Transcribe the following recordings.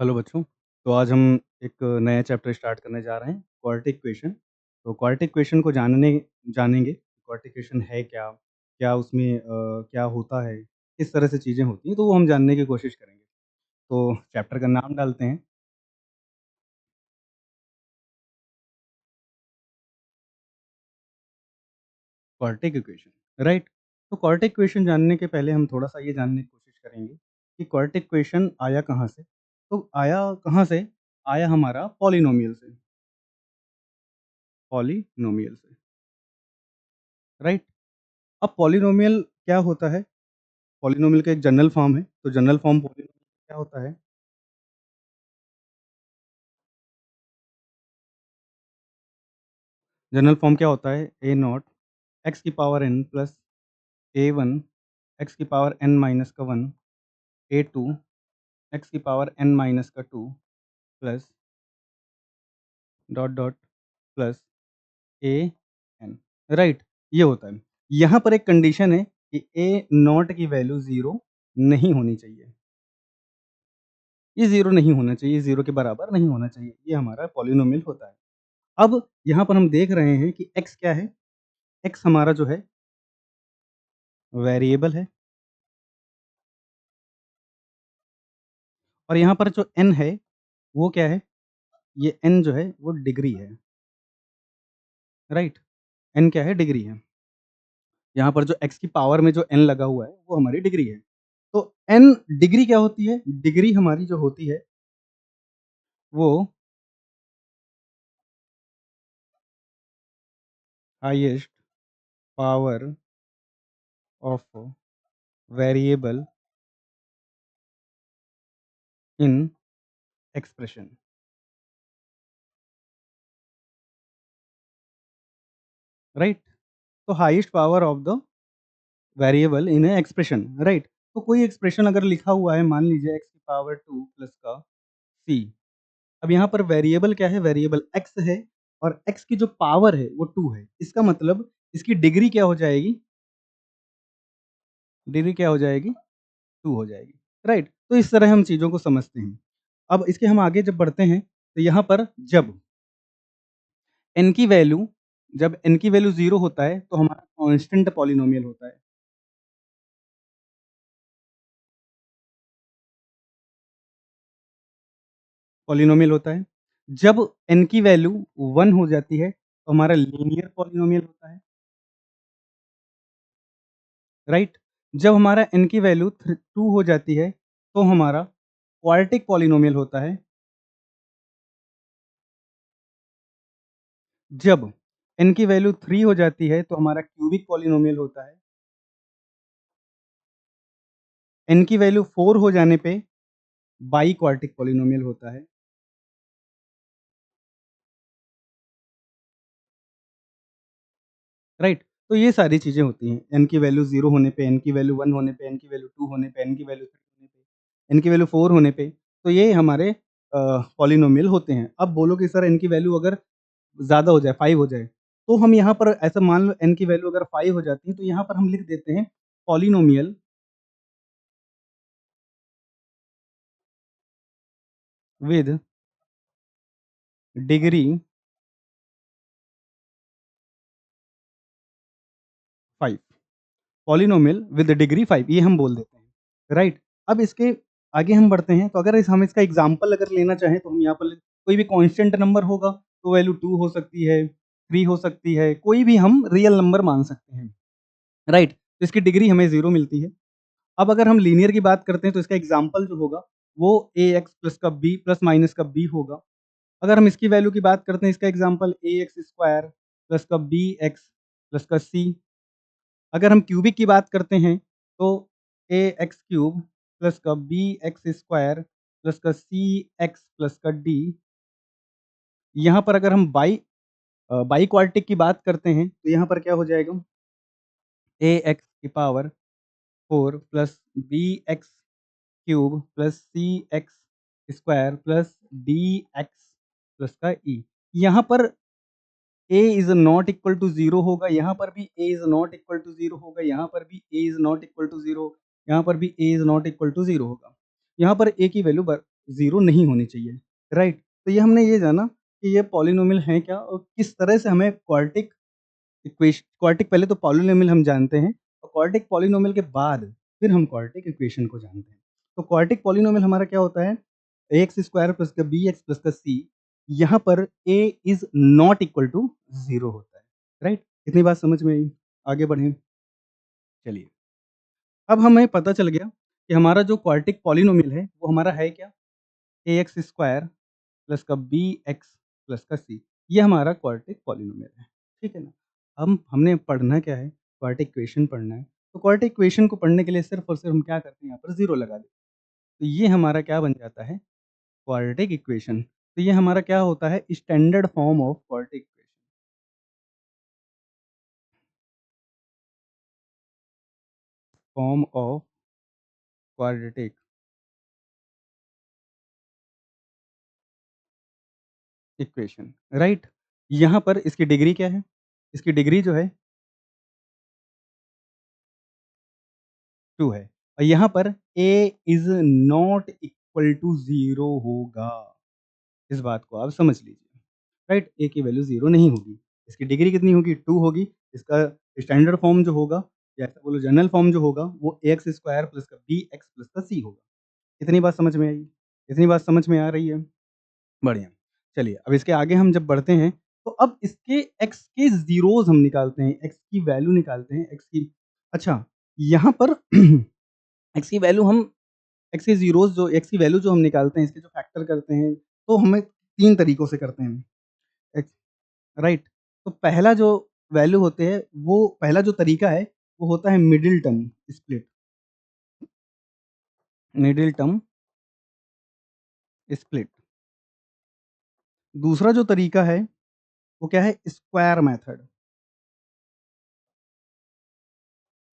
Hello बच्चों। तो आज हम एक नया चैप्टर स्टार्ट करने जा रहे हैं, क्वाड्रेटिक इक्वेशन। तो क्वाड्रेटिक इक्वेशन को जानेंगे क्वाड्रेटिक इक्वेशन है क्या? क्या उसमें क्या होता है? किस तरह से चीज़ें होती हैं, तो वो हम जानने की कोशिश करेंगे। तो चैप्टर का नाम डालते हैं, क्वाड्रेटिक इक्वेशन, राइट? तो क्वाड्रेटिक इक्वेशन जानने के पहले हम थोड़ा-सा ये जानने की कोशिश करेंगे कि क्वाड्रेटिक इक्वेशन आया कहाँ से? तो आया कहाँ से? आया हमारा पॉलिनोमियल से, पॉलिनोमियल से, राइट? अब पॉलिनोमियल क्या होता है? पॉलिनोमियल का एक जनरल फॉर्म है, तो जनरल फॉर्म पॉलिनोमियल क्या होता है? जनरल फॉर्म क्या होता है? ए नॉट एक्स की पावर n प्लस ए वन एक्स की पावर n माइनस का 1 ए टू एक्स की पावर n माइनस का 2 plus dot dot plus A N, right? ये होता है। यहाँ पर एक कंडीशन है कि ए नॉट की वैल्यू 0 नहीं होनी चाहिए। ये 0 नहीं होना चाहिए, 0 के बराबर नहीं होना चाहिए। ये हमारा पॉलिनोमियल होता है। अब यहाँ पर हम देख रहे हैं कि x क्या है? x हमारा जो है वेरिएबल है और यहाँ पर जो n है वो क्या है? ये n जो है वो डिग्री है, राइट? n क्या है? डिग्री है। यहाँ पर जो x की पावर में जो n लगा हुआ है वो हमारी डिग्री है। तो n डिग्री क्या होती है? डिग्री हमारी जो होती है वो highest power of variable in expression, right? तो highest power of the variable in a expression, right? तो कोई एक्सप्रेशन अगर लिखा हुआ है, मान लीजिए x की पावर 2 प्लस का c। अब यहाँ पर वेरिएबल क्या है? वेरिएबल x है और x की जो पावर है वो 2 है। इसका मतलब इसकी डिग्री क्या हो जाएगी? डिग्री क्या हो जाएगी? 2 हो जाएगी, राइट? तो इस तरह हम चीज़ों को समझते हैं। अब इसके हम आगे जब बढ़ते हैं तो यहाँ पर जब n की वैल्यू जब n की वैल्यू 0 होता है तो हमारा कांस्टेंट पॉलिनोमियल होता है। पॉलिनोमियल होता है। जब n की वैल्यू 1 हो जाती है तो हमारा लीनियर पॉलिनोमियल होता है, राइट? जब हमारा n की वैल्यू 2 हो जाती है तो हमारा क्वाड्रेटिक पॉलिनोमियल होता है। जब n की वैल्यू 3 हो जाती है तो हमारा क्यूबिक पॉलिनोमियल होता है। n की वैल्यू 4 हो जाने पे बाई क्वाड्रेटिक पॉलिनोमियल होता है। राइट? तो ये सारी चीज़ें होती हैं। n की वैल्यू 0 होने पे, n की वैल्यू 1 होने पे, n की वैल्यू 2 होने पे, n की वैल्यू 3 होने पे, n की वैल्यू 4 होने पे, तो ये हमारे पॉलिनोमियल होते हैं। अब बोलो कि सर n की वैल्यू अगर ज़्यादा हो जाए, 5 हो जाए, तो हम यहाँ पर ऐसा मान लो n की वैल्यू अगर 5 हो जाती है, तो यहाँ पर हम लिख देते हैं polynomial with degree 5। Polynomial with degree 5 ये हम बोल देते हैं, राइट? अब इसके आगे हम बढ़ते हैं, तो अगर हम इसका एग्ज़ाम्पल अगर लेना चाहें, तो हम यहाँ पर कोई भी कांस्टेंट नंबर होगा, तो वैल्यू 2 हो सकती है, 3 हो सकती है, कोई भी हम रियल नंबर मान सकते हैं, राइट? तो इसकी डिग्री हमें 0 मिलती है। अब अगर हम लीनियर की बात करते हैं, तो इसका एग्ज़ाम्पल जो होगा, वो ax प्लस का b प्लस माइनस का b होगा। अगर हम इसकी वैल्यू की बात करते हैं, इसका एग्ज़ाम्पल ax स्क्वायर प्लस का bx प्लस का c। अगर हम क्यूबिक की बात करते हैं तो ए एक्स क्यूब प्लस का बी एक्स स्क्वायर प्लस का सी एक्स प्लस का डी। यहाँ पर अगर हम बाई क्वाड्रेटिक की बात करते हैं तो यहाँ पर क्या हो जाएगा? ए एक्स की power 4 plus b x cube plus c x square plus d x plus का ई। यहाँ पर a is not equal to 0 होगा, यहाँ पर भी a is not equal to 0 होगा, यहाँ पर भी a is not equal to 0, यहाँ पर भी a is not equal to 0 होगा। यहाँ पर ए की वैल्यू ज़ीरो नहीं होनी चाहिए, राइट? तो ये हमने ये जाना कि ये पॉलिनोमियल हैं क्या और किस तरह से हमें क्वाड्रेटिक पहले तो पॉलिनोमियल हम जानते हैं और क्वाड्रेटिक पॉलिनोमियल के बाद फिर हम क्वाड्रेटिक इक्वेशन को जानते हैं। तो क्वाड्रेटिक पॉलिनोमियल हमारा क्या होता है? ax स्क्वायर प्लस का bx प्लस का c, यहाँ पर a is not equal to 0 होता है, राइट? इतनी बात समझ में आई? आगे बढ़ें। चलिए, अब हमें पता चल गया कि हमारा जो क्वाड्रेटिक पॉलिनोमियल है वो हमारा है क्या? ax स्क्वायर प्लस का bx प्लस का c, ये हमारा क्वाड्रेटिक पॉलिनोमियल है, ठीक है ना? अब हमने पढ़ना क्या है? क्वाड्रेटिक इक्वेशन पढ़ना है। तो क्वाड्रेटिक इक्वेशन को पढ़ने के लिए सिर्फ़ और सिर्फ़ हम क्या करते हैं, यहाँ पर 0 लगा देते हैं। तो ये हमारा क्या बन जाता है? Quadratic equation. तो ये हमारा क्या होता है? Standard form of quadratic equation. Form of quadratic equation, right? यहाँ पर इसकी डिग्री क्या है? इसकी डिग्री जो है 2 है और यहाँ पर a is not equal to 0 होगा। इस बात को आप समझ लीजिए, राइट? a की वैल्यू 0 नहीं होगी। इसकी डिग्री कितनी होगी? 2 होगी। इसका स्टैंडर्ड फॉर्म जो होगा या ऐसा बोलो जनरल फॉर्म जो होगा वो ax स्क्वायर प्लस का bx प्लस का c होगा। इतनी बात समझ में आई? इतनी बात समझ में आ रही है? बढ़िया। चलिए, अब इसके आगे हम जब बढ़ते हैं, तो अब इसके x के ज़ीरोज़ हम निकालते हैं, x की वैल्यू निकालते हैं, x की अच्छा, यहाँ पर x की वैल्यू हम x की वैल्यू जो हम निकालते हैं, इसके जो फैक्टर करते हैं, तो हमें 3 तरीकों से करते हैं। x right? तो पहला जो वैल्यू होते हैं, वो पहला जो तरीका है, वो होता है middle term split. Middle term split. दूसरा जो तरीका है, वो क्या है? Square method.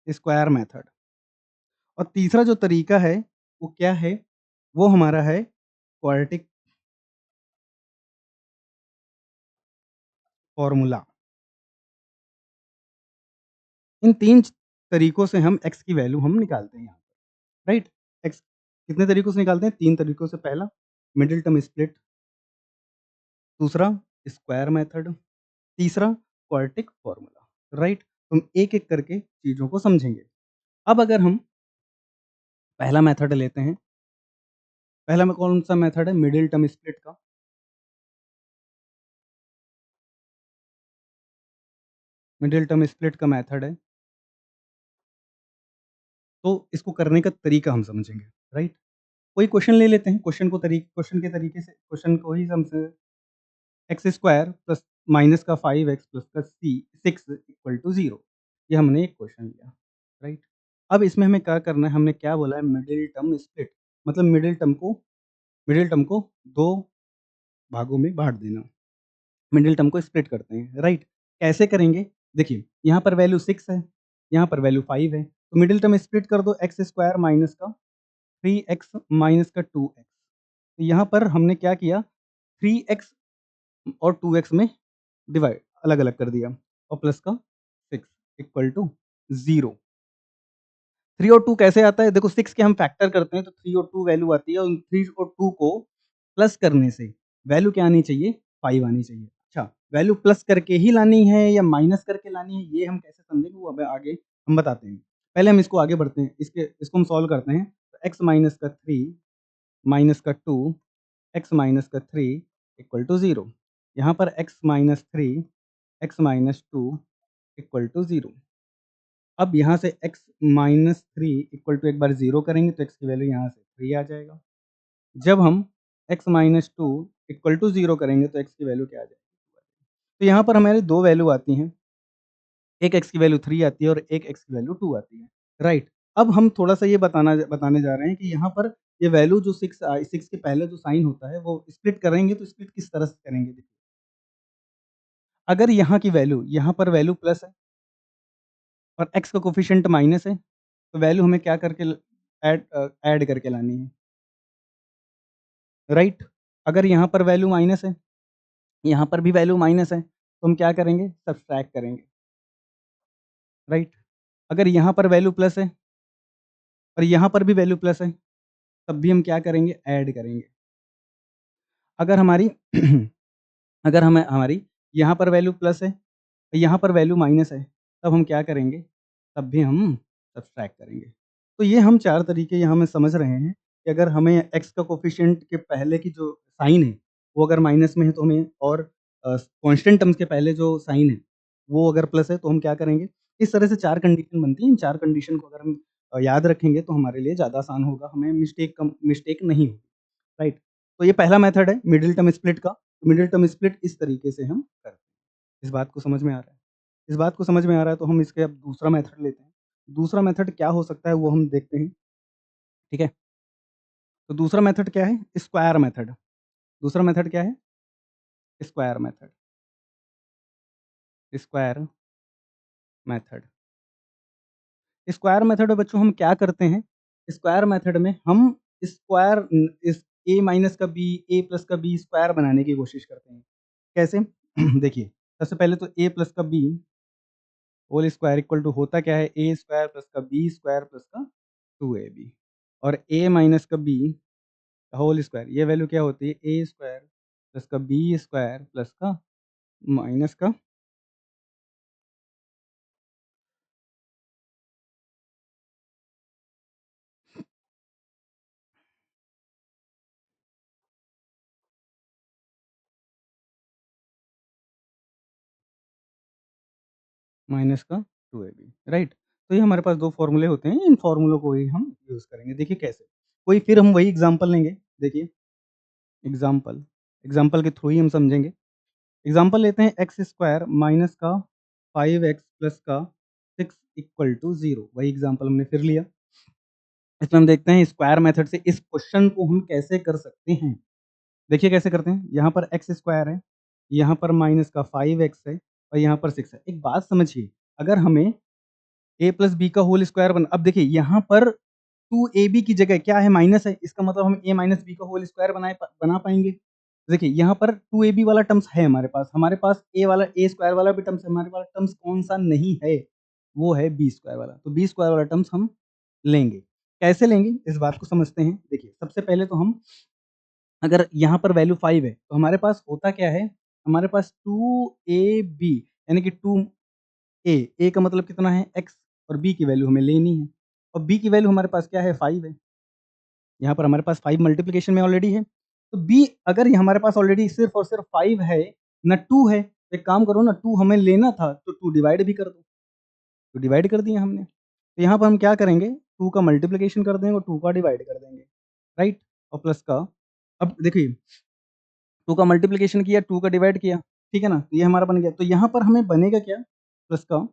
Square method. और तीसरा जो तरीका है, वो क्या है? वो हमारा है क्वाड्रेटिक फ़ॉर्मूला। इन 3 तरीकों से हम x की वैल्यू हम निकालते हैं यहाँ पर, राइट? x कितने तरीकों से निकालते हैं? 3 तरीकों से। पहला मिडल टर्म स्प्लिट, दूसरा स्क्वायर मेथड, तीसरा क्वाड्रेटिक फ़ॉर्मूला, राइट? तो हम एक-एक करके चीज़ों को समझेंगे। अब अगर हम पहला मेथड लेते हैं, पहला में कौन-सा मेथड है? मिडल टर्म स्प्लिट का। मिडल टर्म स्प्लिट का मेथड है। तो इसको करने का तरीका हम समझेंगे, राइट? कोई क्वेश्चन ले लेते हैं, क्वेश्चन के तरीके से क्वेश्चन को ही हम स एक्स स्क्वायर प्लस माइनस का 5x प्लस का 6 इक्वल टू 0, ये हमने एक क्वेश्चन लिया, राइट? अब इसमें हमें क्या करना है, हमने क्या बोला है मिडल टर्म स्प्लिट, मतलब मिडल टर्म को 2 भागों में बाँट देना, मिडल टर्म को स्प्लिट करते हैं, राइट? कैसे करेंगे? देखिए, यहाँ पर वैल्यू 6 है, यहाँ पर वैल्यू 5 है, तो मिडल टर्म स्प्लिट कर दो एक्स स्क्वायर माइनस का 3x माइनस का 2x। तो यहाँ पर हमने क्या किया 3x और 2x में डिवाइड अलग-अलग कर दिया और प्लस का 6 इक्वल टू 0। 3 और 2 कैसे आता है? देखो 6 के हम फैक्टर करते हैं तो 3 और 2 वैल्यू आती है और 3 और 2 को प्लस करने से वैल्यू क्या आनी चाहिए? 5 आनी चाहिए। अच्छा, वैल्यू प्लस करके ही लानी है या माइनस करके लानी है, ये हम कैसे समझेंगे वो अब आगे हम बताते हैं। पहले हम इसको आगे बढ़ते हैं, इसको हम सॉल्व करते हैं। तो x माइनस का 3 माइनस का 2 x माइनस का 3 इक्वल टू 0। यहाँ पर x minus 3 x minus 2 equal to 0। अब यहाँ से x माइनस 3 इक्वल टू एक बार 0 करेंगे तो x की वैल्यू यहाँ से 3 आ जाएगा। जब हम x माइनस 2 इक्वल टू 0 करेंगे तो x की वैल्यू क्या आ जाएगी? तो यहाँ पर हमारी 2 वैल्यू आती हैं, एक x की वैल्यू 3 आती है और एक x की वैल्यू 2 आती है, राइट? अब हम थोड़ा-सा ये बताने जा रहे हैं कि यहाँ पर ये वैल्यू जो 6 के पहले जो साइन होता है वो स्प्लिट करेंगे तो स्प्लिट किस तरह से करेंगे? देखिए, अगर यहाँ की वैल्यू यहाँ पर वैल्यू प्लस है और x का कोएफ़िशिएंट माइनस है, तो वैल्यू हमें क्या करके ऐड करके लानी है, राइट? अगर यहाँ पर वैल्यू माइनस है, यहाँ पर भी वैल्यू माइनस है, तो हम क्या करेंगे? सब्ट्रैक्ट करेंगे, राइट? अगर यहाँ पर वैल्यू प्लस है और यहाँ पर भी वैल्यू प्लस है, तब भी हम क्या करेंगे? ऐड करेंगे। अगर हमारी अगर हमारी यहाँ पर वैल्यू प्लस है, यहाँ पर वैल्यू माइनस है, तब हम क्या करेंगे? तब भी हम सब्ट्रैक्ट करेंगे। तो ये हम 4 तरीके यहाँ में समझ रहे हैं कि अगर हमें एक्स का कोएफ़िशिएंट के पहले की जो साइन है, वो अगर माइनस में है तो हमें और कांस्टेंट टर्म्स के पहले जो साइन है, वो अगर प्लस है तो हम क्या करेंगे? इस तरह से 4 कंडीशन बनती हैं। इन 4 कंडीशन को अगर हम याद रखेंगे तो हमारे लिए ज़्यादा आसान होगा, हमें मिस्टेक नहीं होगी, राइट? तो ये पहला मेथड है मिडल टर्म स्प्लिट का। मिडल टर्म स्प्लिट इस तरीके से हम करते हैं। इस बात को समझ में आ रहा है? इस बात को समझ में आ रहा है तो हम इसके अब दूसरा मेथड लेते हैं। दूसरा मेथड क्या हो सकता है वो हम देखते हैं, ठीक है? तो दूसरा मेथड क्या है? Square method. दूसरा मेथड क्या है? Square method. Square method. Square method में बच्चों हम क्या करते हैं? स्क्वायर मेथड में हम स्क्वायर इस a माइनस का b, a प्लस का b स्क्वायर बनाने की कोशिश करते हैं। कैसे? देखिए, सबसे पहले तो a प्लस का b whole square equal to होता क्या है? a स्क्वायर प्लस का b स्क्वायर प्लस का 2ab और a माइनस का b होल स्क्वायर, ये वैल्यू क्या होती है? ए स्क्वायर प्लस का बी स्क्वायर प्लस का माइनस का माइनस का 2ab, राइट? तो ये हमारे पास 2 फ़ॉर्मूले होते हैं, इन फ़ॉर्मूलों को ही हम यूज़ करेंगे। देखिए कैसे? कोई फिर हम वही एग्ज़ाम्पल लेंगे, देखिए एग्ज़ाम्पल, एग्ज़ाम्पल के थ्रू ही हम समझेंगे। एग्ज़ाम्पल लेते हैं एक्स स्क्वायर माइनस का 5x प्लस का 6 इक्वल टू 0, वही एग्ज़ाम्पल हमने फिर लिया। इसमें हम देखते हैं स्क्वायर मेथड से इस क्वेश्चन को हम कैसे कर सकते हैं। देखिए कैसे करते हैं, यहाँ पर एक्स स्क्वायर है, यहाँ पर माइनस का 5x है और यहाँ पर 6 है। एक बात समझिए, अगर हमें a प्लस बी का होल स्क्वायर बना, अब देखिए यहाँ पर 2ab की जगह क्या है? माइनस है, इसका मतलब हम a माइनस बी का होल स्क्वायर बना पाएँगे। देखिए यहाँ पर 2ab वाला टर्म्स है हमारे पास a वाला a स्क्वायर वाला भी टर्म्स है, हमारे पास टर्म्स कौन-सा नहीं है? वो है b स्क्वायर वाला। तो b स्क्वायर वाला टर्म्स हम लेंगे। कैसे लेंगे? इस बात को समझते हैं। देखिए, सबसे पहले तो हम अगर यहाँ पर वैल्यू 5 है, तो हमारे पास होता क्या है? हमारे पास 2ab यानी कि 2a का मतलब कितना है? x और b की वैल्यू हमें लेनी है और b की वैल्यू हमारे पास क्या है? 5 है। यहाँ पर हमारे पास 5 मल्टीप्लिकेशन में ऑलरेडी है। तो b अगर ये हमारे पास ऑलरेडी सिर्फ़ और सिर्फ़ 5 है, ना 2 है, तो एक काम करो ना, 2 हमें लेना था, तो 2 डिवाइड भी कर दो। तो डिवाइड कर दिया हमने। तो यहाँ पर हम क्या करेंगे? 2 का मल्टीप्लिकेशन कर देंगे और 2 का डिवाइड कर देंगे, राइट? और प्लस का अब देखिए 2 का मल्टीप्लिकेशन किया, 2 का डिवाइड किया, ठीक है ना? तो ये हमारा बन गया। तो यहाँ पर हमें बनेगा क्या? प्लस का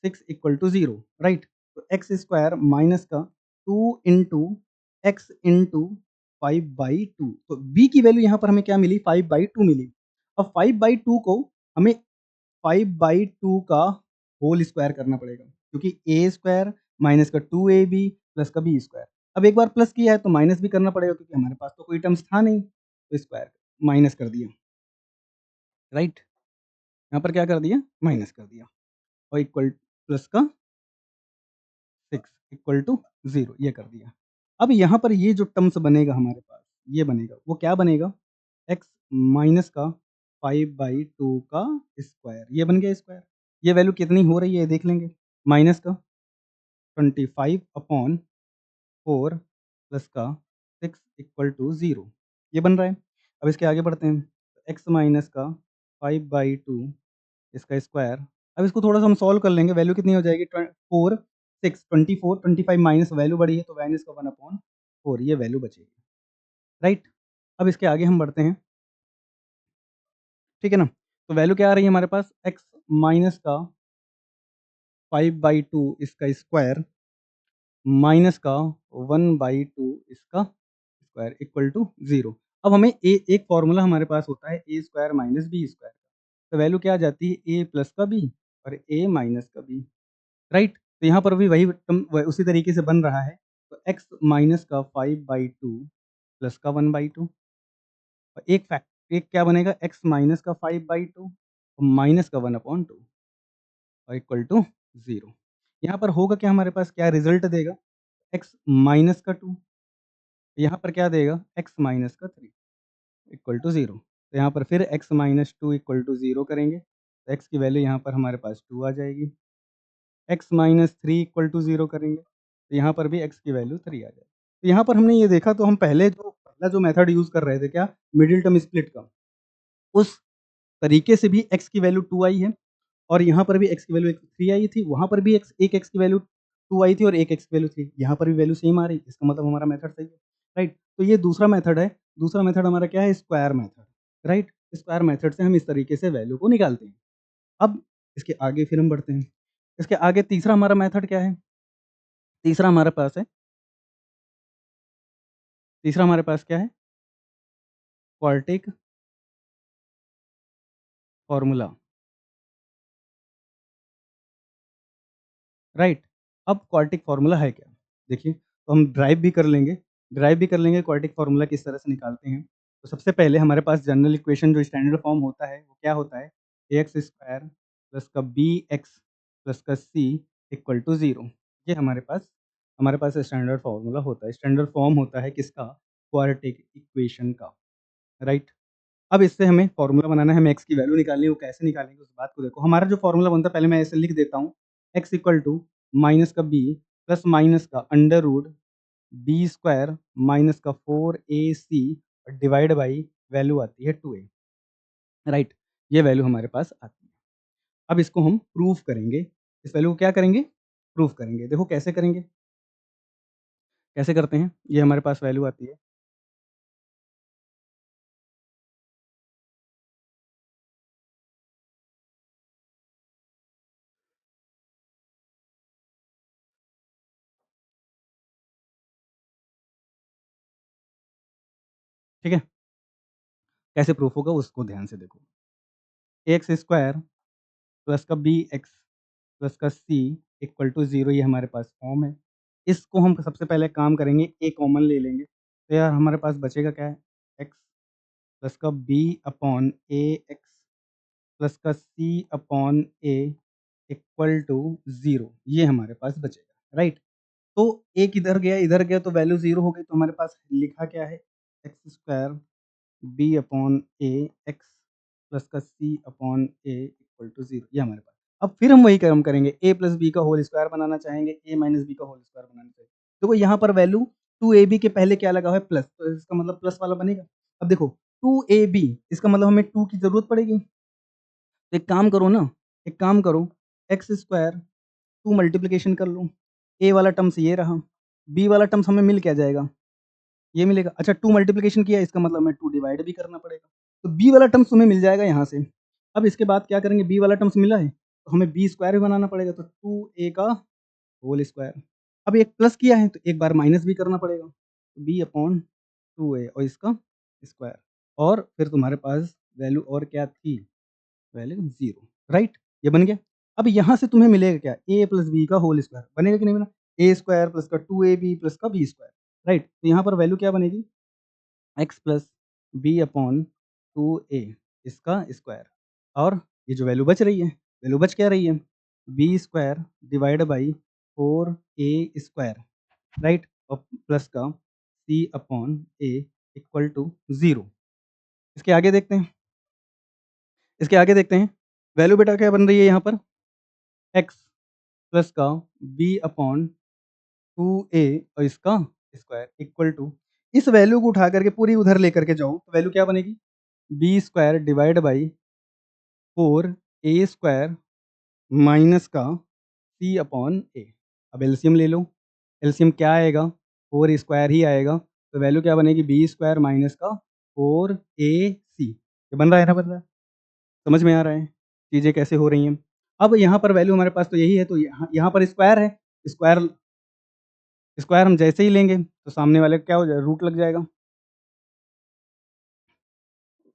6 इक्वल टू 0, राइट? तो एक्स स्क्वायर माइनस का 2 इंटू एक्स इंटू 5/2, तो b की वैल्यू यहाँ पर हमें क्या मिली? 5/2 मिली। अब 5/2 को हमें 5/2 का होल स्क्वायर करना पड़ेगा, क्योंकि a स्क्वायर माइनस का 2ab प्लस का b स्क्वायर। अब एक बार प्लस किया है तो माइनस भी करना पड़ेगा, क्योंकि हमारे पास तो कोई टर्म्स था नहीं, तो स्क्वायर माइनस कर दिया, राइट? यहाँ पर क्या कर दिया? माइनस कर दिया और इक्वल प्लस का 6 इक्वल टू 0 ये कर दिया। अब यहाँ पर ये जो टर्म्स बनेगा हमारे पास, ये बनेगा, वो क्या बनेगा? x माइनस का 5/2 का स्क्वायर, ये बन गया स्क्वायर। ये वैल्यू कितनी हो रही है देख लेंगे, माइनस का 25/4 प्लस का 6 इक्वल टू 0, ये बन रहा है। अब इसके आगे बढ़ते हैं, x माइनस का 5/2 इसका स्क्वायर। अब इसको थोड़ा-सा हम सॉल्व कर लेंगे, वैल्यू कितनी हो जाएगी? 4 6 24 25 माइनस वैल्यू बढ़ी है तो माइनस का 1/4 ये वैल्यू बचेगी, राइट? अब इसके आगे हम बढ़ते हैं, ठीक है ना? तो वैल्यू क्या आ रही है हमारे पास? x माइनस का 5/2 इसका स्क्वायर माइनस का 1/2 इसका स्क्वायर इक्वल टू 0। अब हमें एक फ़ॉर्मूला हमारे पास होता है a square minus b square, तो वैल्यू क्या आ जाती है? a प्लस का b और a माइनस का b, राइट? तो यहाँ पर भी वही टर्म उसी तरीके से बन रहा है। तो x माइनस का 5/2 प्लस का 1/2 और एक क्या बनेगा? x माइनस का 5/2 और माइनस का 1/2 और इक्वल टू 0। यहाँ पर होगा क्या हमारे पास? क्या रिज़ल्ट देगा? x माइनस का 2, यहाँ पर क्या देगा? x माइनस का 3। Equal to 0। तो यहाँ पर फिर x माइनस 2 इक्वल टू 0 करेंगे, तो x की वैल्यू यहाँ पर हमारे पास 2 आ जाएगी। x माइनस 3 इक्वल टू 0 करेंगे, तो यहाँ पर भी x की वैल्यू 3 आ जाएगी। तो यहाँ पर हमने ये देखा, तो हम पहला जो मेथड यूज़ कर रहे थे क्या, मिडिल टर्म स्प्लिट का, उस तरीके से भी x की वैल्यू 2 आई है और यहाँ पर भी x की वैल्यू 3 आई थी, वहाँ पर भी एक x की वैल्यू 2 आई थी और एक x की वैल्यू 3, यहाँ पर भी वैल्यू सेम आ रही, इसका मतलब हमारा मेथड सही है, राइट? तो ये दूसरा मेथड है। दूसरा मेथड हमारा क्या है, square method, right? Square method से हम इस तरीके से वैल्यू को निकालते हैं। अब इसके आगे फिर हम बढ़ते हैं। इसके आगे तीसरा हमारा मेथड क्या है? तीसरा हमारे पास है तीसरा हमारे पास क्या है? Quadratic formula, right? अब क्वाड्रेटिक फॉर्मूला है क्या? देखिए, तो हम ड्राइव भी कर लेंगे क्वाड्रेटिक फॉर्मूला किस तरह से निकालते हैं। तो सबसे पहले हमारे पास जनरल इक्वेशन जो स्टैंडर्ड फॉर्म होता है, वो क्या होता है? एक्स स्क्वायर प्लस का बी एक्स प्लस का सी इक्वल टू 0। ये हमारे पास स्टैंडर्ड फॉर्मूला होता है, स्टैंडर्ड फॉर्म होता है किसका? क्वाड्रेटिक इक्वेशन का, राइट? अब इससे हमें फॉर्मूला बनाना है, हमें एक्स की वैल्यू निकालनी है, वो कैसे निकालेंगे उस बात को देखो। हमारा जो फॉर्मूला बनता है, पहले मैं ऐसे लिख देता हूँ, एक्स इक्वल टू माइनस का बी प्लस माइनस का under root B square minus का 4ac और डिवाइड बाई वैल्यू आती है 2a, राइट? ये वैल्यू हमारे पास आती है। अब इसको हम प्रूफ करेंगे, इस वैल्यू को क्या करेंगे? प्रूफ करेंगे। देखो कैसे करेंगे, कैसे करते हैं? ये हमारे पास वैल्यू आती है, ठीक है? कैसे प्रूफ होगा उसको ध्यान से देखो। एक्स स्क्वायर प्लस का बी एक्स प्लस का सी इक्वल टू 0, ये हमारे पास फॉर्म है। इसको हम सबसे पहले काम करेंगे, ए कॉमन ले लेंगे, तो यार हमारे पास बचेगा क्या है? एक्स प्लस का b upon a x plus का c upon a equal to 0, ये हमारे पास बचेगा, राइट? तो एक इधर गया तो वैल्यू 0 हो गई, तो हमारे पास लिखा क्या है? X square B upon a x plus का c upon a equal to 0, ये हमारे पास। अब फिर हम वही काम करेंगे, ए प्लस बी का होल स्क्वायर बनाना चाहेंगे, ए माइनस बी का होल स्क्वायर बनाना चाहेंगे। देखो यहाँ पर वैल्यू 2ab के पहले क्या लगा हुआ है? प्लस, तो इसका मतलब प्लस वाला बनेगा। अब देखो 2ab, इसका मतलब हमें 2 की ज़रूरत पड़ेगी। तो एक काम करो ना, एक काम करो, एक्स स्क्वायर 2 मल्टीप्लिकेशन कर लो, ए वाला टर्म्स ये रहा, बी वाला टर्म्स हमें मिल क्या जाएगा? ये मिलेगा। अच्छा 2 मल्टीप्लिकेशन किया, इसका मतलब हमें 2 डिवाइड भी करना पड़ेगा। तो बी वाला टर्म्स तुम्हें मिल जाएगा यहाँ से। अब इसके बाद क्या करेंगे, बी वाला टर्म्स मिला है, तो हमें बी स्क्वायर भी बनाना पड़ेगा, तो 2a का होल स्क्वायर। अब एक प्लस किया है, तो एक बार माइनस भी करना पड़ेगा, तो बी अपॉन 2a और इसका स्क्वायर, और फिर तुम्हारे पास वैल्यू और क्या थी? Value 0, right? ये बन गया। अब यहाँ से तुम्हें मिलेगा क्या? a प्लस बी का होल स्क्वायर बनेगा कि नहीं बना? a स्क्वायर प्लस का 2ab प्लस का बी स्क्वायर, राइट? तो यहाँ पर वैल्यू क्या बनेगी? X plus b upon 2a इसका स्क्वायर, और ये जो वैल्यू बच रही है, वैल्यू बच क्या रही है? B square divide by 4a square, right? और प्लस का c upon a equal to 0। इसके आगे देखते हैं, वैल्यू बेटा क्या बन रही है यहाँ पर? एक्स प्लस का बी अपॉन 2a और इसका स्क्वायर इक्वल टू, इस वैल्यू को उठा करके पूरी उधर लेकर के जाओ, तो वैल्यू क्या बनेगी? B square divide by 4a square minus का c अपॉन a। अब एलसीएम ले लो, एलसीएम क्या आएगा? 4 स्क्वायर ही आएगा, तो वैल्यू क्या बनेगी? बी स्क्वायर माइनस का 4ac। ये बन रहा है ना, बन रहा है? समझ में आ रहा है चीज़ें कैसे हो रही हैं? अब यहाँ पर वैल्यू हमारे पास तो यही है, तो यहाँ यहाँ पर स्क्वायर है, स्क्वायर स्क्वायर हम जैसे ही लेंगे, तो सामने वाले का क्या हो जाएगा? रूट लग जाएगा।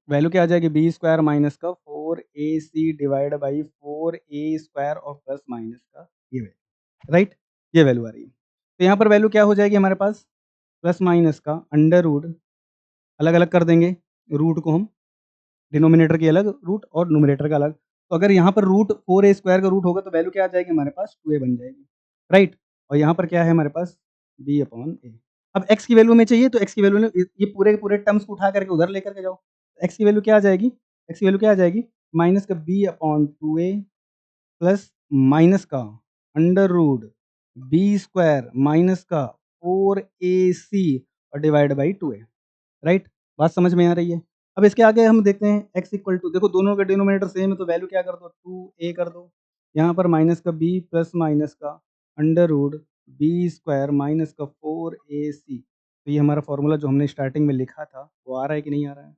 वैल्यू क्या आ जाएगी? बी स्क्वायर माइनस का 4ac divide by 4a square और प्लस माइनस का ये वैल्यू, राइट? ये वैल्यू आ रही है। तो यहाँ पर वैल्यू क्या हो जाएगी हमारे पास? प्लस माइनस का अंडर रूट, अलग-अलग कर देंगे रूट को हम, डिनोमिनेटर की अलग रूट और न्यूमरेटर का अलग। तो अगर यहाँ पर रूट 4a स्क्वायर का रूट होगा, तो वैल्यू क्या आ जाएगी हमारे पास? 2a बन जाएगी, राइट? और यहाँ पर क्या है हमारे पास? b upon a। अब x की वैल्यू में चाहिए तो x की वैल्यू ये पूरे के पूरे टर्म्स को उठा करके उधर लेकर के जाओ। x की वैल्यू क्या आ जाएगी? x की वैल्यू क्या आ जाएगी? माइनस का b/2a प्लस माइनस का under root B square minus का 4ac और डिवाइड बाई 2a, राइट? बात समझ में आ रही है? अब इसके आगे हम देखते हैं x इक्वल टू, देखो दोनों का डिनोमिनेटर सेम है तो वैल्यू क्या कर दो, 2a कर दो। यहाँ पर माइनस का b प्लस माइनस का under root B square minus का 4ac। तो ये हमारा फॉर्मूला जो हमने स्टार्टिंग में लिखा था वो आ रहा है कि नहीं आ रहा है,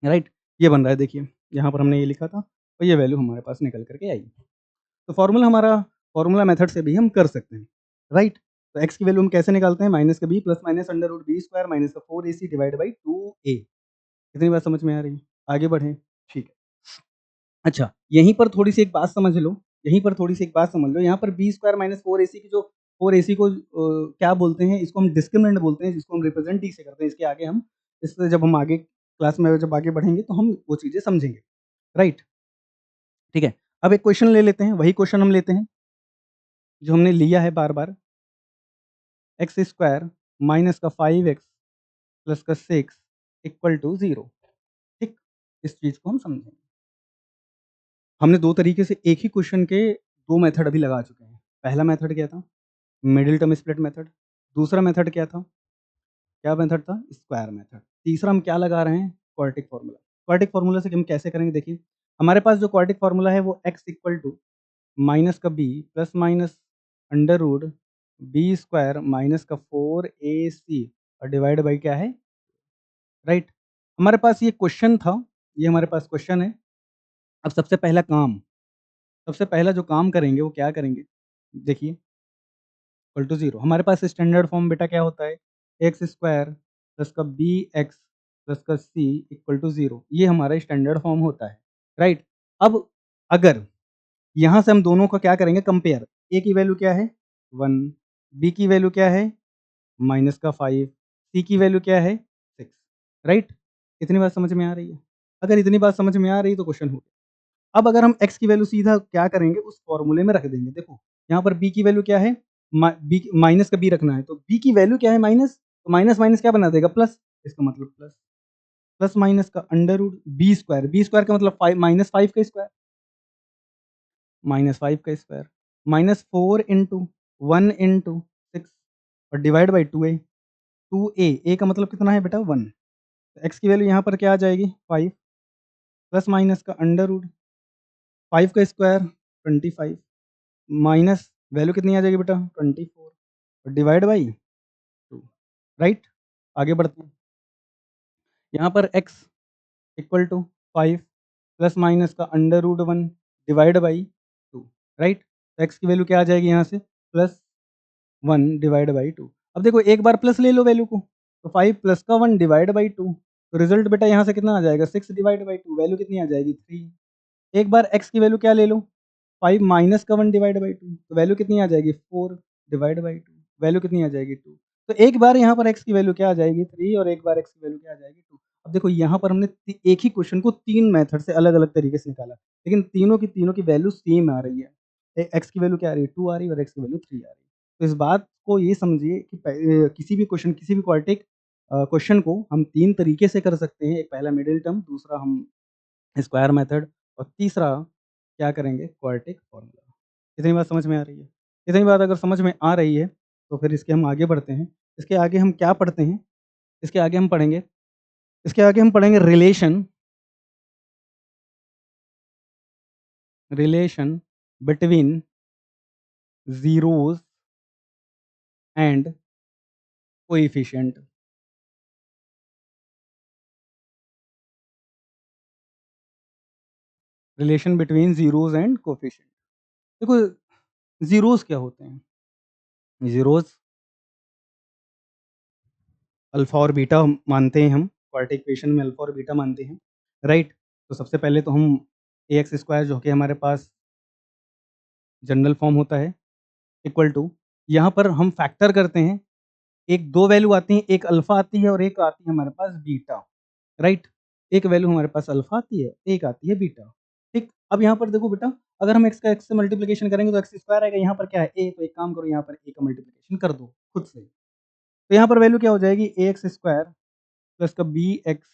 राइट? ये बन रहा है, देखिए यहाँ पर हमने ये लिखा था और ये वैल्यू हमारे पास निकल करके आई। तो फॉर्मूला हमारा फॉर्मूला मेथड से भी हम कर सकते हैं, राइट? तो x की वैल्यू हम कैसे निकालते हैं? माइनस का b plus minus under root B square minus का 4ac डिवाइड बाई 2a। इतनी बात समझ में आ रही है? आगे बढ़ें, ठीक है। अच्छा, यहीं पर थोड़ी-सी एक बात समझ लो, यहीं पर थोड़ी-सी एक बात समझ लो, यहाँ पर बी स्क्वायर माइनस 4ac की जो 4ac को क्या बोलते हैं? इसको हम डिस्क्रिमिनेंट बोलते हैं, जिसको हम रिप्रेजेंट डी से करते हैं। इसके आगे हम इससे जब हम आगे क्लास में जब आगे बढ़ेंगे तो हम वो चीज़ें समझेंगे, राइट? ठीक है। अब एक क्वेश्चन ले लेते हैं, वही क्वेश्चन हम लेते हैं जो हमने लिया है बार-बार, एक्स स्क्वायर माइनस का 5x प्लस का 6 इक्वल टू 0, ठीक? इस चीज़ को हम समझेंगे। हमने 2 तरीके से एक ही क्वेश्चन के 2 मेथड अभी लगा चुके हैं। पहला मेथड क्या था? Middle term split method. दूसरा मेथड क्या था? क्या मेथड था? Square method. तीसरा हम क्या लगा रहे हैं? Quadratic formula. क्वाड्रेटिक फ़ॉर्मूला से हम कैसे करेंगे देखिए, हमारे पास जो क्वाड्रेटिक फ़ॉर्मूला है वो x इक्वल टू माइनस का b plus minus under root B square minus का 4ac और डिवाइड बाई क्या है? राइट? हमारे पास ये क्वेश्चन था, ये हमारे पास क्वेश्चन है। अब सबसे पहला जो काम करेंगे वो क्या करेंगे? देखिए, इक्वल टू 0 हमारे पास स्टैंडर्ड फॉर्म बेटा क्या होता है? एक्स स्क्वायर प्लस का बी एक्स प्लस का सी इक्वल टू 0, ये हमारा स्टैंडर्ड फॉर्म होता है, राइट? अब अगर यहाँ से हम दोनों का क्या करेंगे? कंपेयर। ए की वैल्यू क्या है? 1, बी की वैल्यू क्या है? माइनस का 5, सी की वैल्यू क्या है? 6, राइट? इतनी बात समझ में आ रही है? अगर इतनी बात समझ में आ रही है तो क्वेश्चन हो गया। अब अगर हम x की वैल्यू सीधा क्या करेंगे? उस फ़ॉर्मूले में रख देंगे। देखो, यहाँ पर b की वैल्यू क्या है? माइनस का b रखना है, तो b की वैल्यू क्या है? माइनस, तो माइनस माइनस क्या बना देगा? प्लस, इसका मतलब प्लस। प्लस माइनस का अंडर रूट बी स्क्वायर का मतलब 5 माइनस 5 का स्क्वायर, माइनस 5 का स्क्वायर, माइनस 4 इंटू 1 इंटू 6 और divide by 2a। 2a, a का मतलब कितना है बेटा? 1। तो x की वैल्यू यहाँ पर क्या आ जाएगी? 5 प्लस माइनस का अंडर रूट 5 का स्क्वायर 25 माइनस वैल्यू कितनी आ जाएगी बेटा? 24 और डिवाइड बाई 2, राइट? आगे बढ़ते हैं। यहाँ पर x equal to 5 plus minus का under root 1 divide by 2, right? तो x की वैल्यू क्या आ जाएगी यहाँ से? Plus 1 divide by 2। अब देखो एक बार प्लस ले लो वैल्यू को, तो 5 प्लस का 1 डिवाइड बाई 2, तो रिजल्ट बेटा यहाँ से कितना आ जाएगा? 6 डिवाइड बाई 2, वैल्यू कितनी आ जाएगी? 3। एक बार x की वैल्यू क्या ले लो? 5 माइनस का 1 डिवाइड बाई 2, तो वैल्यू कितनी आ जाएगी? 4 डिवाइड बाई 2, वैल्यू कितनी आ जाएगी? 2। तो एक बार यहाँ पर x की वैल्यू क्या आ जाएगी? 3 और एक बार x की वैल्यू क्या आ जाएगी? 2। अब देखो यहाँ पर हमने एक ही क्वेश्चन को 3 मेथड से अलग-अलग तरीके से निकाला, लेकिन तीनों की वैल्यू सेम आ रही है। x की वैल्यू क्या आ रही है? 2 आ रही है और x की वैल्यू 3 आ रही है। तो इस बात को ये समझिए कि किसी भी क्वेश्चन, किसी भी क्वाड्रेटिक क्वेश्चन को हम 3 तरीके से कर सकते हैं। एक पहला मिडिल टर्म, दूसरा हम स्क्वायर मेथड और तीसरा क्या करेंगे? Quadratic formula. इतनी बात समझ में आ रही है? इतनी बात अगर समझ में आ रही है, तो फिर इसके हम आगे बढ़ते हैं। इसके आगे हम क्या पढ़ते हैं? इसके आगे हम पढ़ेंगे relation relation between zeros and coefficient. Relation between zeros and coefficient. देखो, ज़ीरोज़ क्या होते हैं? ज़ीरोज़ अल्फ़ा और बीटा मानते हैं हम, क्वाड्रेटिक इक्वेशन में अल्फ़ा और बीटा मानते हैं, राइट? तो सबसे पहले तो हम ax स्क्वायर जो कि हमारे पास जनरल फॉर्म होता है, इक्वल टू, यहाँ पर हम फैक्टर करते हैं, एक 2 वैल्यू आती हैं, एक अल्फ़ा आती है और एक आती है हमारे पास बीटा, राइट? एक वैल्यू हमारे पास अल्फ़ा आती है, एक आती है बीटा, ठीक? अब यहाँ पर देखो बेटा, अगर हम x का x से मल्टीप्लिकेशन करेंगे तो x स्क्वायर आएगा, यहाँ पर क्या है a, तो एक काम करो यहाँ पर a का मल्टीप्लिकेशन कर दो खुद से। तो यहाँ पर वैल्यू क्या हो जाएगी, ए एक्स स्क्वायर प्लस का बी एक्स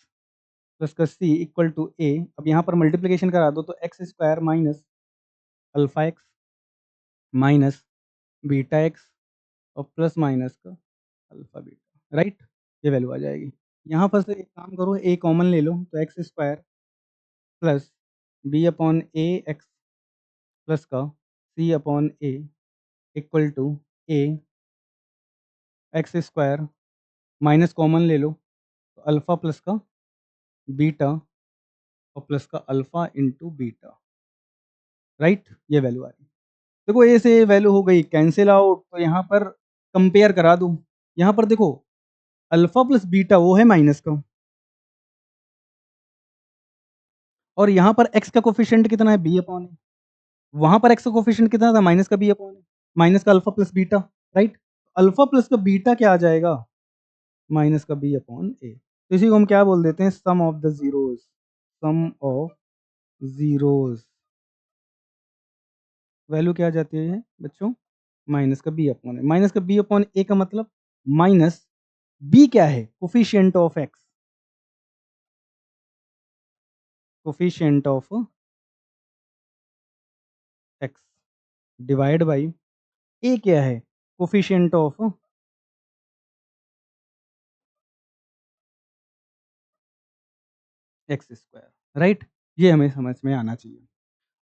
प्लस का सी इक्वल टू ए। अब यहाँ पर मल्टीप्लीकेशन करा दो तो x square minus alpha x minus beta x और प्लस माइनस का अल्फा बीटा, राइट। ये वैल्यू आ जाएगी। यहाँ पर से एक काम करो, ए कॉमन ले लो तो x square plus b upon a x plus का c upon a equal to a x square minus common ले लो तो अल्फ़ा प्लस का बीटा और प्लस का अल्फ़ा इंटू बीटा, राइट। ये वैल्यू आ रही। देखो ए से वैल्यू हो गई कैंसिल आउट, तो यहाँ पर कंपेयर करा दूँ। यहाँ पर देखो अल्फ़ा प्लस बीटा वो है माइनस का, और यहाँ पर एक्स का कोफिशिएंट कितना है, बी अपॉन है। वहाँ पर एक्स का कोफिशिएंट कितना था, माइनस का बी अपॉन है, माइनस का alpha plus beta, right. Alpha plus का बीटा क्या आ जाएगा, माइनस का बी अपॉन ए। तो इसी को हम क्या बोल देते हैं, sum of the zeros, sum of zeros. Value क्या आ जाती है बच्चों, माइनस का बी अपॉन ए। माइनस का बी अपॉन ए का मतलब माइनस बी क्या है, coefficient of x, coefficient of x divide by a क्या है, coefficient of x square, right. ये हमें समझ में आना चाहिए।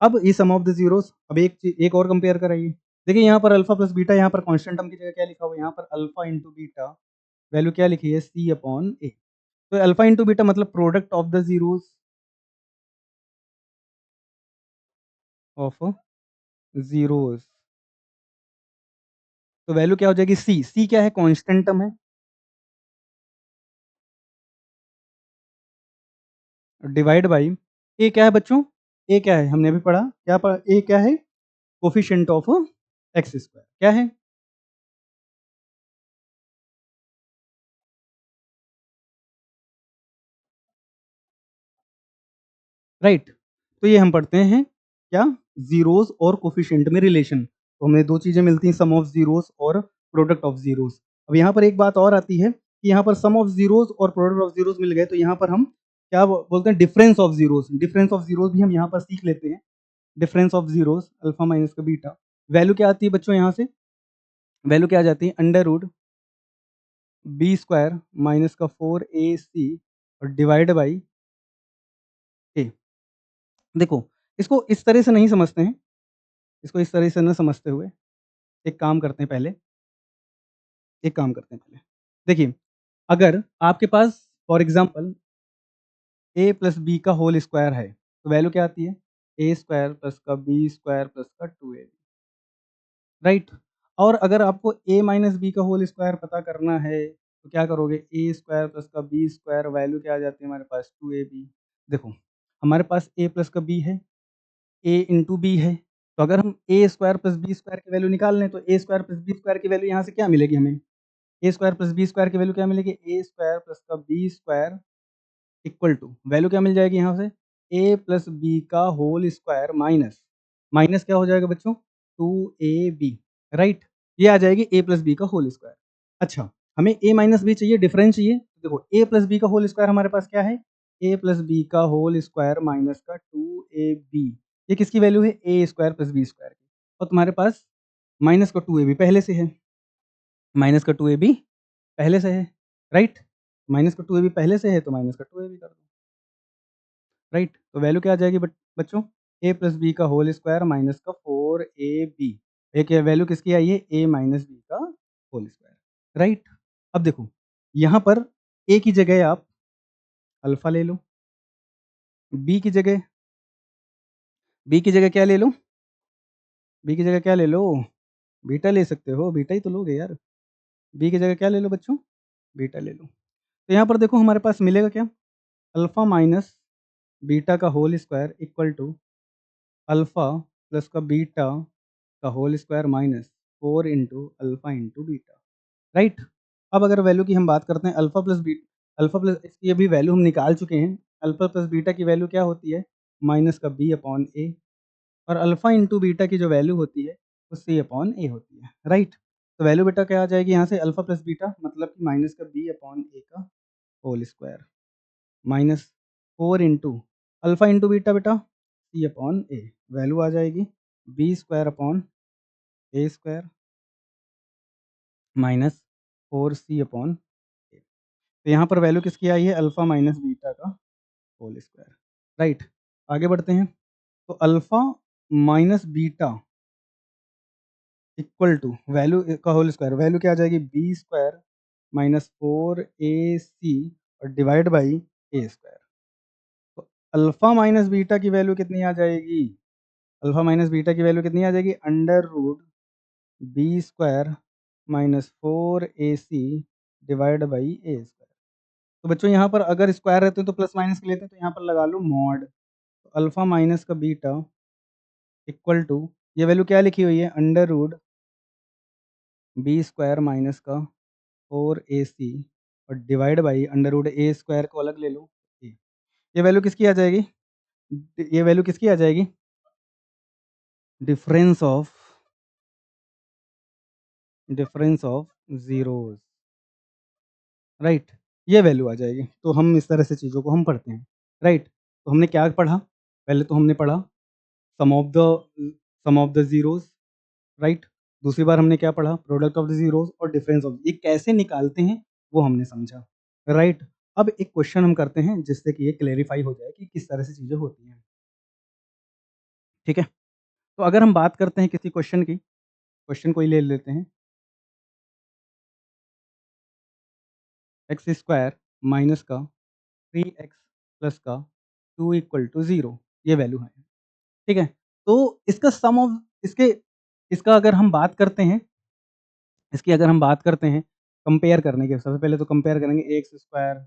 अब ये सम ऑफ द जीरोस, अब एक और कंपेयर कराइए। देखिए यहाँ पर अल्फा प्लस बीटा, यहाँ पर कांस्टेंट टर्म की जगह क्या लिखा हुआ है, यहाँ पर अल्फा इंटू बीटा वैल्यू क्या लिखी है, सी अपॉन ए। तो अल्फा इंटू बीटा मतलब product of the zeros of zeros, तो वैल्यू क्या हो जाएगी, सी। सी क्या है, कांस्टेंट टर्म है, डिवाइड बाई ए क्या है बच्चों, ए क्या है हमने अभी पढ़ा, क्या पढ़ा, ए क्या है, कोफिशिएंट ऑफ एक्स स्क्वायर क्या है, राइट। तो ये हम पढ़ते हैं क्या, जीरोस और कोफिशिएंट में रिलेशन। तो हमें दो चीजें मिलती हैं, सम ऑफ जीरोस और प्रोडक्ट ऑफ जीरोस। अब यहाँ पर एक बात और आती है कि यहाँ पर सम ऑफ जीरोस और प्रोडक्ट ऑफ जीरोस मिल गए, तो यहाँ पर हम क्या बोलते हैं, difference of zeros. Difference of zeros भी हम यहाँ पर सीख लेते हैं। Difference of zeros alpha minus का बीटा, वैल्यू क्या आती है बच्चों, यहाँ से वैल्यू क्या आ जाती है, under root B square minus का 4ac और डिवाइड बाई ए। देखो इसको इस तरह से नहीं समझते हैं, इसको इस तरह से न समझते हुए एक काम करते हैं पहले, एक काम करते हैं पहले। देखिए अगर आपके पास for example a plus B का होल स्क्वायर है, तो वैल्यू क्या आती है, ए स्क्वायर प्लस का बी स्क्वायर प्लस का 2ab, राइट। और अगर आपको ए माइनस बी का होल स्क्वायर पता करना है तो क्या करोगे, ए स्क्वायर प्लस का बी स्क्वायर, वैल्यू क्या आ जाती है हमारे पास, 2ab। देखो हमारे पास ए प्लस का बी है, ए इंटू बी है, तो अगर हम A square plus B square की वैल्यू निकाल लें तो A square plus B square की वैल्यू यहाँ से क्या मिलेगी हमें, A square plus B square की वैल्यू क्या मिलेगी, ए स्क्वायर प्लस का B square equal to value क्या मिल जाएगी यहाँ से, ए प्लस बी का होल स्क्वायर माइनस माइनस क्या हो जाएगा बच्चों, 2ab, राइट। ये आ जाएगी ए प्लस बी का होल स्क्वायर। अच्छा हमें ए माइनस बी चाहिए, डिफरेंस चाहिए, तो देखो ए प्लस बी का होल स्क्वायर हमारे पास क्या है, ए प्लस बी का होल स्क्वायर माइनस का 2ab। ये किसकी वैल्यू है, ए स्क्वायर प्लस बी स्क्वायर की, और तुम्हारे पास माइनस का 2ab पहले से है, माइनस का 2ab पहले से है, राइट। माइनस का 2ab पहले से है तो माइनस का 2ab कर दो, राइट। तो वैल्यू क्या आ जाएगी बच्चों, ए प्लस बी का होल स्क्वायर माइनस का 4ab। एक वैल्यू किसकी आई है, ए माइनस बी का होल स्क्वायर, राइट। अब देखो यहाँ पर ए की जगह आप अल्फा ले लो, बी की जगह क्या ले लो, बी की जगह क्या ले लो, बीटा ले सकते हो, बीटा ही तो लोगे यार। बी की जगह क्या ले लो बच्चों, बीटा ले लो। तो यहाँ पर देखो हमारे पास मिलेगा क्या, अल्फा माइनस बीटा का whole square equal to alpha plus का बीटा का whole square minus 4 into alpha into beta, right. अब अगर वैल्यू की हम बात करते हैं, अल्फा प्लस इसकी अभी वैल्यू हम निकाल चुके हैं। अल्फा प्लस बीटा की वैल्यू क्या होती है, माइनस का बी अपॉन ए, और अल्फा इंटू बीटा की जो वैल्यू होती है वो सी अपॉन ए होती है, राइट। तो वैल्यू बेटा क्या आ जाएगी यहाँ से अल्फा प्लस बीटा मतलब कि माइनस का बी अपॉन ए का whole square minus 4 into alpha into beta बेटा सी अपॉन ए वैल्यू आ जाएगी B square upon A square minus 4 C upon A. तो यहाँ पर वैल्यू किसकी आई है अल्फा माइनस बीटा का होल स्क्वायर। राइट, आगे बढ़ते हैं। तो alpha minus beta equal to value का होल स्क्वायर वैल्यू क्या आ जाएगी बी स्क्वायर माइनस 4ac और डिवाइड बाई ए स्क्वायर। तो अल्फा माइनस बीटा की वैल्यू कितनी आ जाएगी अल्फा माइनस बीटा की वैल्यू कितनी आ जाएगी under root B square minus 4ac divide by A square. तो बच्चों यहाँ पर अगर स्क्वायर रहते हैं तो प्लस माइनस के लेते हैं तो यहाँ पर लगा लो मॉड। तो अल्फा माइनस का बीटा इक्वल टू ये वैल्यू क्या लिखी हुई है under root B square minus का 4ac और divide by under root A square को अलग ले लो ए। ये वैल्यू किसकी आ जाएगी ये वैल्यू किसकी आ जाएगी डिफरेंस ऑफ जीरोस। राइट, ये वैल्यू आ जाएगी। तो हम इस तरह से चीज़ों को हम पढ़ते हैं। राइट, तो हमने क्या पढ़ा पहले तो हमने पढ़ा सम ऑफ द जीरोस। राइट, दूसरी बार हमने क्या पढ़ा प्रोडक्ट ऑफ द जीरोस और डिफरेंस ऑफ ये कैसे निकालते हैं वो हमने समझा। राइट, अब एक क्वेश्चन हम करते हैं जिससे कि ये क्लेरिफाई हो जाए कि किस तरह से चीज़ें होती हैं। ठीक है, तो अगर हम बात करते हैं किसी क्वेश्चन की क्वेश्चन को ही ले लेते हैं एक्स स्क्वायर माइनस का 3x प्लस का 2 इक्वल टू 0 ये वैल्यू है। ठीक है, तो इसका सम ऑफ इसका अगर हम बात करते हैं इसकी अगर हम बात करते हैं कंपेयर करने की सबसे पहले तो कंपेयर करेंगे एक्स स्क्वायर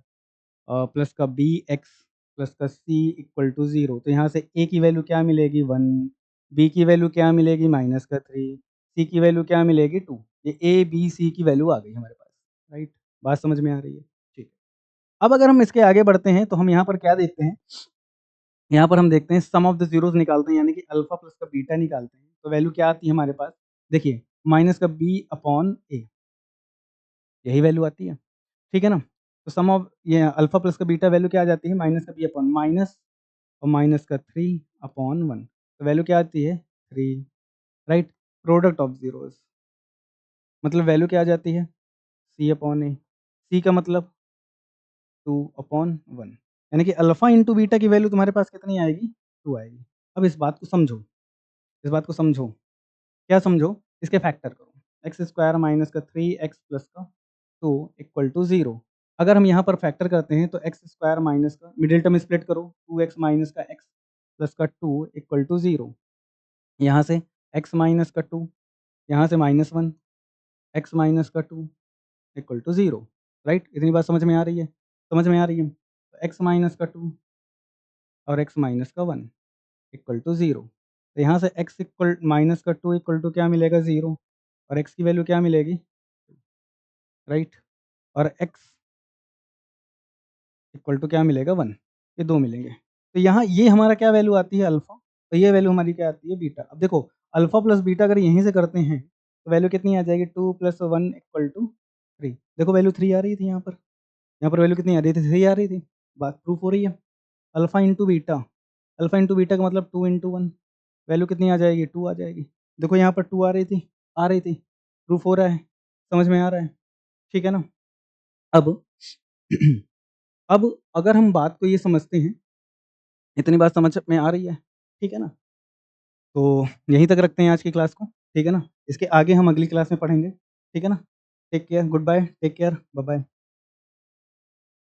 प्लस का बी एक्स प्लस का सी इक्वल टू 0। तो यहाँ से ए की वैल्यू क्या मिलेगी 1 बी की वैल्यू क्या मिलेगी माइनस का 3 सी की वैल्यू क्या मिलेगी 2। ये ए बी सी की वैल्यू आ गई हमारे पास। राइट, बात समझ में आ रही है। ठीक है, अब अगर हम इसके आगे बढ़ते हैं तो हम यहाँ पर क्या देखते हैं यहाँ पर हम देखते हैं सम ऑफ द जीरोस निकालते हैं यानी कि अल्फा प्लस का बीटा निकालते हैं। तो वैल्यू क्या आती है हमारे पास देखिए माइनस का बी अपॉन ए यही वैल्यू आती है। ठीक है ना, तो सम ऑफ ये अल्फा प्लस का बीटा वैल्यू क्या आ जाती है माइनस का बी अपॉन माइनस और माइनस का 3 अपॉन 1। तो वैल्यू क्या आती है 3। राइट, प्रोडक्ट ऑफ जीरोस मतलब वैल्यू क्या आ जाती है सी अपॉन ए सी का मतलब 2 अपॉन 1 यानी कि अल्फा इंटू बीटा की वैल्यू तुम्हारे पास कितनी आएगी 2 आएगी। अब इस बात को समझो इस बात को समझो क्या समझो इसके फैक्टर करो एक्स स्क्वायर माइनस का 3x प्लस का 2 इक्वल टू 0। अगर हम यहाँ पर फैक्टर करते हैं तो एक्स स्क्वायर माइनस का मिडिल टर्म स्प्लिट करो 2x माइनस का x प्लस का 2 इक्वल टू 0। यहाँ से x माइनस का 2 यहाँ से -1 x माइनस का 2 इक्वल टू 0। राइट, इतनी बात समझ में आ रही है समझ में आ रही है। तो x माइनस का 2 और x माइनस का 1 इक्वल टू 0। तो यहाँ से x इक्वल माइनस का 2 इक्वल टू क्या मिलेगा 0 और x की वैल्यू क्या मिलेगी राइट और x इक्वल टू क्या मिलेगा 1 ये 2 मिलेंगे। तो यहाँ ये हमारा क्या वैल्यू आती है अल्फ़ा तो ये वैल्यू हमारी क्या आती है बीटा। अब देखो अल्फ़ा प्लस बीटा अगर यहीं से करते हैं तो वैल्यू कितनी आ जाएगी 2 + 1 इक्वल टू 3। देखो वैल्यू 3 आ रही थी यहाँ पर वैल्यू कितनी आ रही थी 3 आ रही थी। बात प्रूफ हो रही है। अल्फ़ा इंटू बीटा का मतलब 2 इंटू 1 वैल्यू कितनी आ जाएगी 2 आ जाएगी। देखो यहाँ पर 2 आ रही थी प्रूफ हो रहा है समझ में आ रहा है। ठीक है ना, अब अब अगर हम बात को ये समझते हैं इतनी बात समझ में आ रही है ठीक है ना, तो यहीं तक रखते हैं आज की क्लास को। ठीक है ना, इसके आगे हम अगली क्लास में पढ़ेंगे। ठीक है ना, take care good bye take care bye bye.